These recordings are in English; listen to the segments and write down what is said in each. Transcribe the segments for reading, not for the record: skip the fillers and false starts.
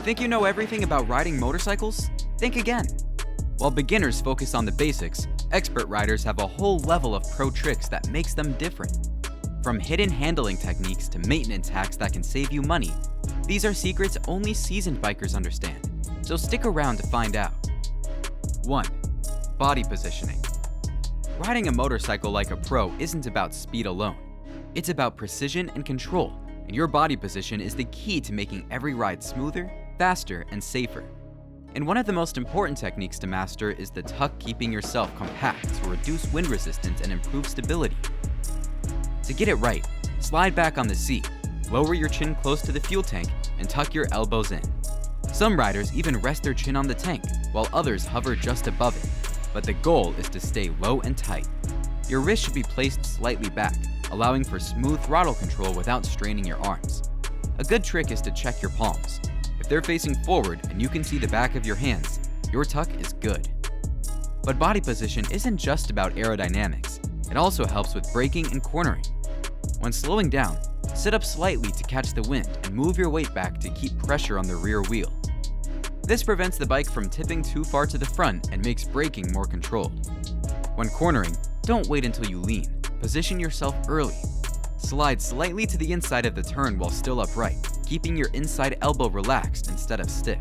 Think you know everything about riding motorcycles? Think again. While beginners focus on the basics, expert riders have a whole level of pro tricks that makes them different. From hidden handling techniques to maintenance hacks that can save you money, these are secrets only seasoned bikers understand. So stick around to find out. 1. Body positioning. Riding a motorcycle like a pro isn't about speed alone. It's about precision and control, and your body position is the key to making every ride smoother, faster, and safer. And one of the most important techniques to master is the tuck, keeping yourself compact to reduce wind resistance and improve stability. To get it right, slide back on the seat, lower your chin close to the fuel tank, and tuck your elbows in. Some riders even rest their chin on the tank, while others hover just above it. But the goal is to stay low and tight. Your wrist should be placed slightly back, allowing for smooth throttle control without straining your arms. A good trick is to check your palms. If they're facing forward and you can see the back of your hands, your tuck is good. But body position isn't just about aerodynamics. It also helps with braking and cornering. When slowing down, sit up slightly to catch the wind and move your weight back to keep pressure on the rear wheel. This prevents the bike from tipping too far to the front and makes braking more controlled. When cornering, don't wait until you lean. Position yourself early. Slide slightly to the inside of the turn while still upright, keeping your inside elbow relaxed instead of stiff.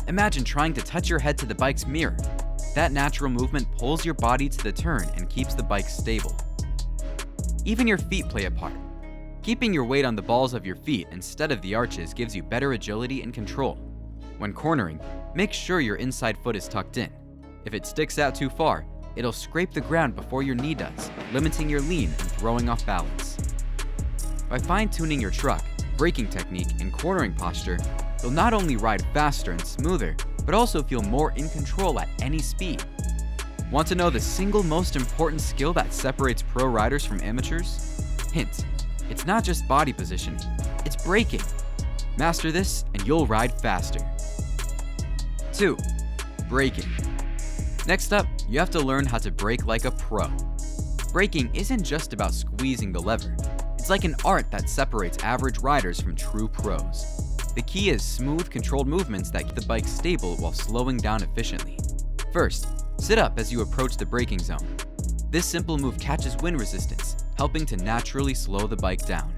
Imagine trying to touch your head to the bike's mirror. That natural movement pulls your body to the turn and keeps the bike stable. Even your feet play a part. Keeping your weight on the balls of your feet instead of the arches gives you better agility and control. When cornering, make sure your inside foot is tucked in. If it sticks out too far, it'll scrape the ground before your knee does, limiting your lean and throwing off balance. By fine-tuning your truck, braking technique, and cornering posture, you'll not only ride faster and smoother, but also feel more in control at any speed. Want to know the single most important skill that separates pro riders from amateurs? Hint, it's not just body positioning, it's braking. Master this and you'll ride faster. 2. Braking. Next up, you have to learn how to brake like a pro. Braking isn't just about squeezing the lever. It's like an art that separates average riders from true pros. The key is smooth, controlled movements that keep the bike stable while slowing down efficiently. First, sit up as you approach the braking zone. This simple move catches wind resistance, helping to naturally slow the bike down.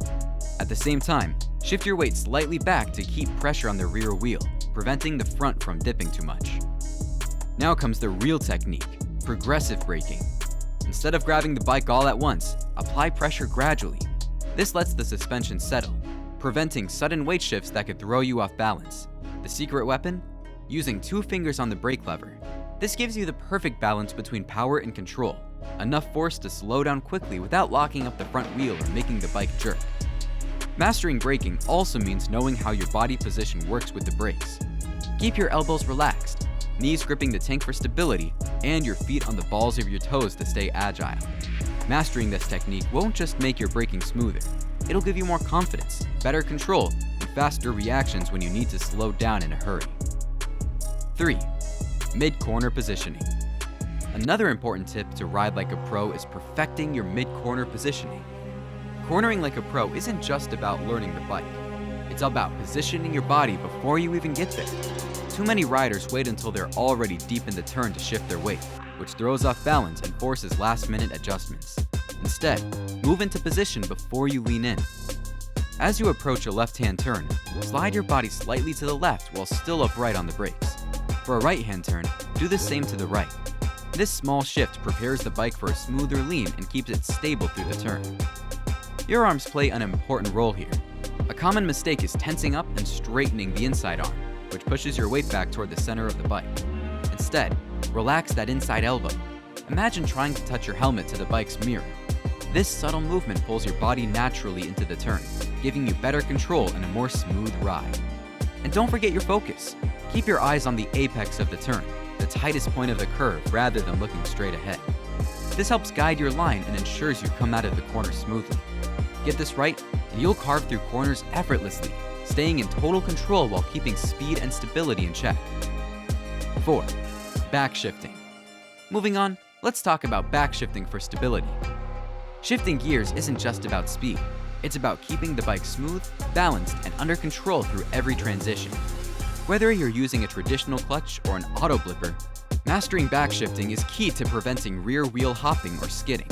At the same time, shift your weight slightly back to keep pressure on the rear wheel, preventing the front from dipping too much. Now comes the real technique, progressive braking. Instead of grabbing the bike all at once, apply pressure gradually. This lets the suspension settle, preventing sudden weight shifts that could throw you off balance. The secret weapon? Using 2 fingers on the brake lever. This gives you the perfect balance between power and control, enough force to slow down quickly without locking up the front wheel or making the bike jerk. Mastering braking also means knowing how your body position works with the brakes. Keep your elbows relaxed, knees gripping the tank for stability, and your feet on the balls of your toes to stay agile. Mastering this technique won't just make your braking smoother, it'll give you more confidence, better control, and faster reactions when you need to slow down in a hurry. 3. Mid-corner positioning. Another important tip to ride like a pro is perfecting your mid-corner positioning. Cornering like a pro isn't just about learning the bike. It's about positioning your body before you even get there. Too many riders wait until they're already deep in the turn to shift their weight, which throws off balance and forces last-minute adjustments. Instead, move into position before you lean in. As you approach a left-hand turn, slide your body slightly to the left while still upright on the brakes. For a right-hand turn, do the same to the right. This small shift prepares the bike for a smoother lean and keeps it stable through the turn. Your arms play an important role here. A common mistake is tensing up and straightening the inside arm, which pushes your weight back toward the center of the bike. Instead, relax that inside elbow. Imagine trying to touch your helmet to the bike's mirror. This subtle movement pulls your body naturally into the turn, giving you better control and a more smooth ride. And don't forget your focus. Keep your eyes on the apex of the turn, the tightest point of the curve, rather than looking straight ahead. This helps guide your line and ensures you come out of the corner smoothly. Get this right, and you'll carve through corners effortlessly, staying in total control while keeping speed and stability in check. 4. Backshifting. Moving on, let's talk about backshifting for stability. Shifting gears isn't just about speed. It's about keeping the bike smooth, balanced, and under control through every transition. Whether you're using a traditional clutch or an auto blipper, mastering backshifting is key to preventing rear wheel hopping or skidding.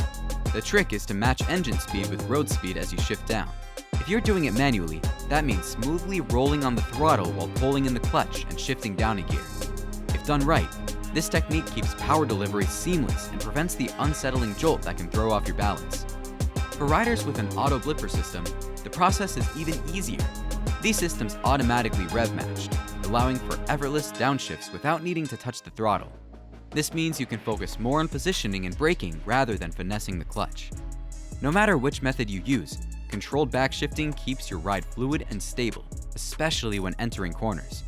The trick is to match engine speed with road speed as you shift down. If you're doing it manually, that means smoothly rolling on the throttle while pulling in the clutch and shifting down a gear. If done right, this technique keeps power delivery seamless and prevents the unsettling jolt that can throw off your balance. For riders with an auto blipper system, the process is even easier. These systems automatically rev match, allowing for effortless downshifts without needing to touch the throttle. This means you can focus more on positioning and braking rather than finessing the clutch. No matter which method you use, controlled backshifting keeps your ride fluid and stable, especially when entering corners.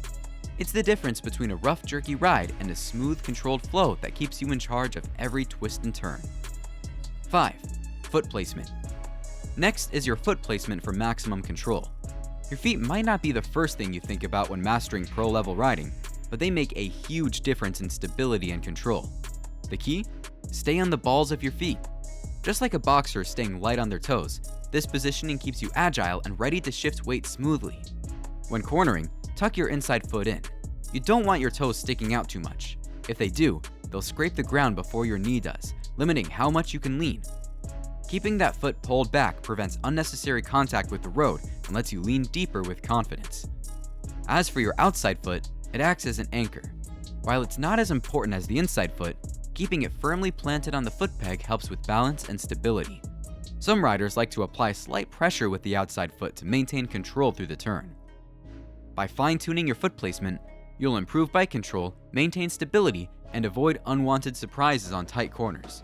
It's the difference between a rough, jerky ride and a smooth, controlled flow that keeps you in charge of every twist and turn. 5. Foot placement. Next is your foot placement for maximum control. Your feet might not be the first thing you think about when mastering pro-level riding, but they make a huge difference in stability and control. The key? Stay on the balls of your feet. Just like a boxer staying light on their toes, this positioning keeps you agile and ready to shift weight smoothly. When cornering, tuck your inside foot in. You don't want your toes sticking out too much. If they do, they'll scrape the ground before your knee does, limiting how much you can lean. Keeping that foot pulled back prevents unnecessary contact with the road and lets you lean deeper with confidence. As for your outside foot, it acts as an anchor. While it's not as important as the inside foot, keeping it firmly planted on the foot peg helps with balance and stability. Some riders like to apply slight pressure with the outside foot to maintain control through the turn. By fine-tuning your foot placement, you'll improve bike control, maintain stability, and avoid unwanted surprises on tight corners.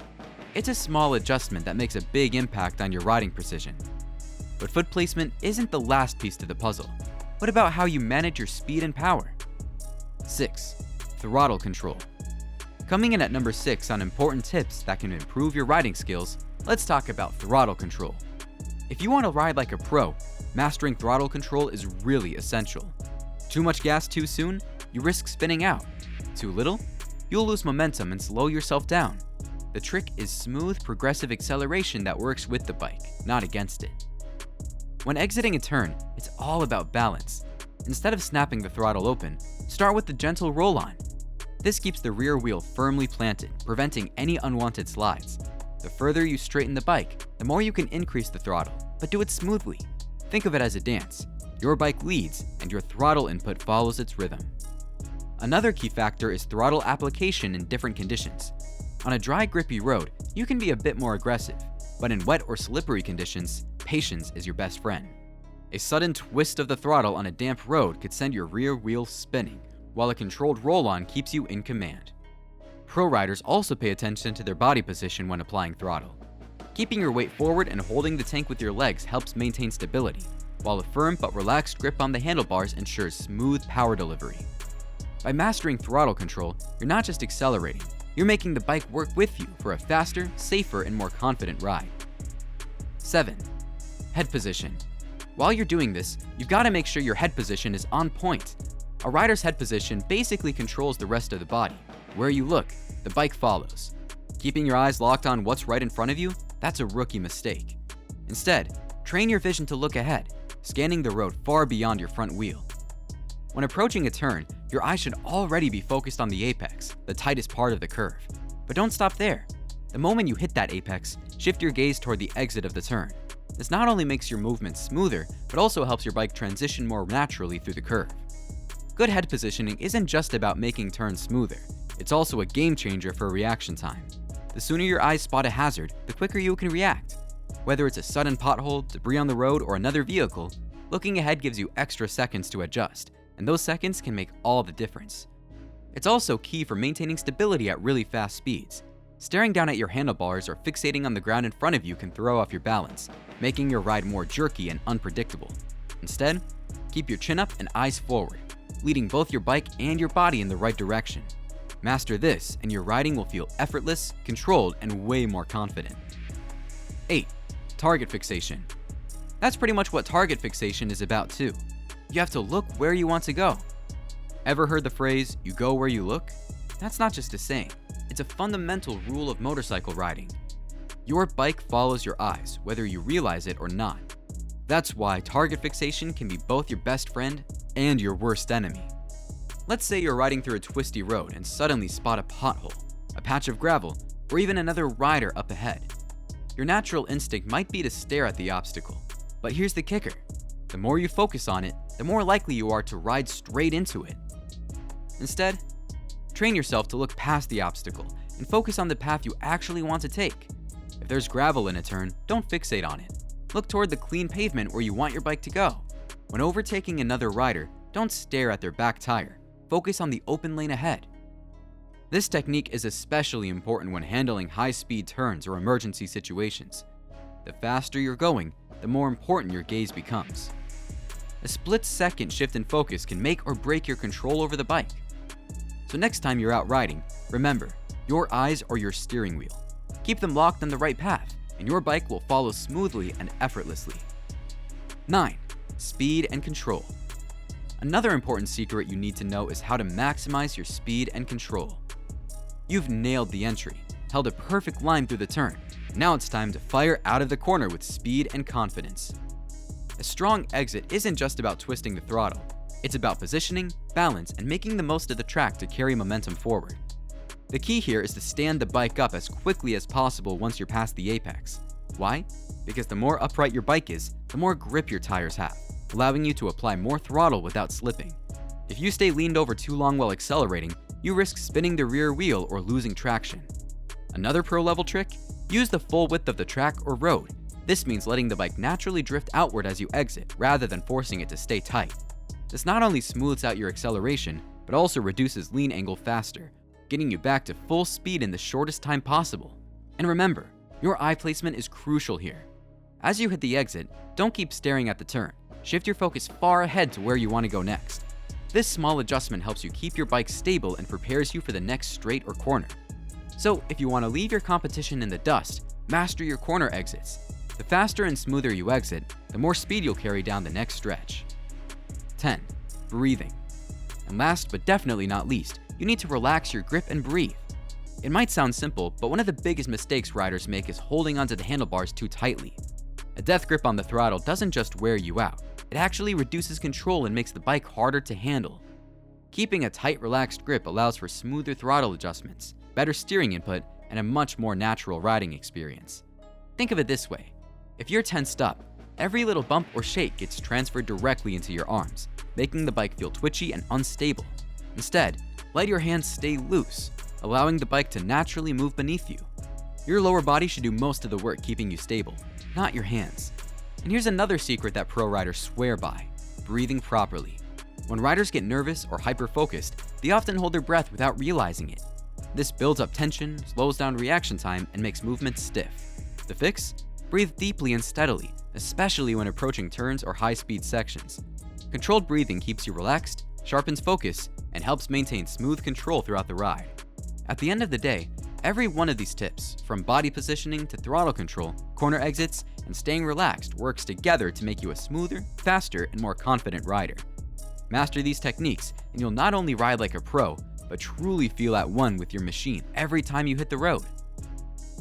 It's a small adjustment that makes a big impact on your riding precision. But foot placement isn't the last piece to the puzzle. What about how you manage your speed and power? 6. Throttle control. Coming in at number 6 on important tips that can improve your riding skills, let's talk about throttle control. If you want to ride like a pro, mastering throttle control is really essential. Too much gas too soon, you risk spinning out. Too little, you'll lose momentum and slow yourself down. The trick is smooth, progressive acceleration that works with the bike, not against it. When exiting a turn, it's all about balance. Instead of snapping the throttle open, start with the gentle roll-on. This keeps the rear wheel firmly planted, preventing any unwanted slides. The further you straighten the bike, the more you can increase the throttle, but do it smoothly. Think of it as a dance. Your bike leads, and your throttle input follows its rhythm. Another key factor is throttle application in different conditions. On a dry, grippy road, you can be a bit more aggressive, but in wet or slippery conditions, patience is your best friend. A sudden twist of the throttle on a damp road could send your rear wheel spinning, while a controlled roll-on keeps you in command. Pro riders also pay attention to their body position when applying throttle. Keeping your weight forward and holding the tank with your legs helps maintain stability, while a firm but relaxed grip on the handlebars ensures smooth power delivery. By mastering throttle control, you're not just accelerating, you're making the bike work with you for a faster, safer, and more confident ride. 7. Head position. While you're doing this, you've got to make sure your head position is on point. A rider's head position basically controls the rest of the body. Where you look, the bike follows. Keeping your eyes locked on what's right in front of you, that's a rookie mistake. Instead, train your vision to look ahead, scanning the road far beyond your front wheel. When approaching a turn, your eyes should already be focused on the apex, the tightest part of the curve. But don't stop there. The moment you hit that apex, shift your gaze toward the exit of the turn. This not only makes your movement smoother, but also helps your bike transition more naturally through the curve. Good head positioning isn't just about making turns smoother, it's also a game changer for reaction time. The sooner your eyes spot a hazard, the quicker you can react. Whether it's a sudden pothole, debris on the road, or another vehicle, looking ahead gives you extra seconds to adjust, and those seconds can make all the difference. It's also key for maintaining stability at really fast speeds. Staring down at your handlebars or fixating on the ground in front of you can throw off your balance, making your ride more jerky and unpredictable. Instead, keep your chin up and eyes forward, leading both your bike and your body in the right direction. Master this, and your riding will feel effortless, controlled, and way more confident. 8. Target fixation. That's pretty much what target fixation is about too. You have to look where you want to go. Ever heard the phrase, "you go where you look"? That's not just a saying. It's a fundamental rule of motorcycle riding. Your bike follows your eyes, whether you realize it or not. That's why target fixation can be both your best friend and your worst enemy. Let's say you're riding through a twisty road and suddenly spot a pothole, a patch of gravel, or even another rider up ahead. Your natural instinct might be to stare at the obstacle, but here's the kicker. The more you focus on it, the more likely you are to ride straight into it. Instead, train yourself to look past the obstacle and focus on the path you actually want to take. If there's gravel in a turn, don't fixate on it. Look toward the clean pavement where you want your bike to go. When overtaking another rider, don't stare at their back tire. Focus on the open lane ahead. This technique is especially important when handling high-speed turns or emergency situations. The faster you're going, the more important your gaze becomes. A split-second shift in focus can make or break your control over the bike. So next time you're out riding, remember, your eyes are your steering wheel. Keep them locked on the right path, and your bike will follow smoothly and effortlessly. 9. Speed and control. Another important secret you need to know is how to maximize your speed and control. You've nailed the entry, held a perfect line through the turn. Now it's time to fire out of the corner with speed and confidence. A strong exit isn't just about twisting the throttle. It's about positioning, balance, and making the most of the track to carry momentum forward. The key here is to stand the bike up as quickly as possible once you're past the apex. Why? Because the more upright your bike is, the more grip your tires have, allowing you to apply more throttle without slipping. If you stay leaned over too long while accelerating, you risk spinning the rear wheel or losing traction. Another pro-level trick? Use the full width of the track or road. This means letting the bike naturally drift outward as you exit, rather than forcing it to stay tight. This not only smooths out your acceleration, but also reduces lean angle faster, getting you back to full speed in the shortest time possible. And remember, your eye placement is crucial here. As you hit the exit, don't keep staring at the turn. Shift your focus far ahead to where you want to go next. This small adjustment helps you keep your bike stable and prepares you for the next straight or corner. So if you want to leave your competition in the dust, master your corner exits. The faster and smoother you exit, the more speed you'll carry down the next stretch. 10. Breathing. And last but definitely not least, you need to relax your grip and breathe. It might sound simple, but one of the biggest mistakes riders make is holding onto the handlebars too tightly. A death grip on the throttle doesn't just wear you out, it actually reduces control and makes the bike harder to handle. Keeping a tight, relaxed grip allows for smoother throttle adjustments, better steering input, and a much more natural riding experience. Think of it this way. If you're tensed up, every little bump or shake gets transferred directly into your arms, making the bike feel twitchy and unstable. Instead, let your hands stay loose, allowing the bike to naturally move beneath you. Your lower body should do most of the work keeping you stable, not your hands. And here's another secret that pro riders swear by: breathing properly. When riders get nervous or hyper-focused, they often hold their breath without realizing it. This builds up tension, slows down reaction time, and makes movements stiff. The fix? Breathe deeply and steadily, especially when approaching turns or high-speed sections. Controlled breathing keeps you relaxed, sharpens focus, and helps maintain smooth control throughout the ride. At the end of the day, every one of these tips, from body positioning to throttle control, corner exits, and staying relaxed, works together to make you a smoother, faster, and more confident rider. Master these techniques, and you'll not only ride like a pro, but truly feel at one with your machine every time you hit the road.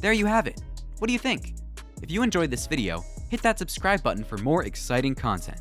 There you have it. What do you think? If you enjoyed this video, hit that subscribe button for more exciting content.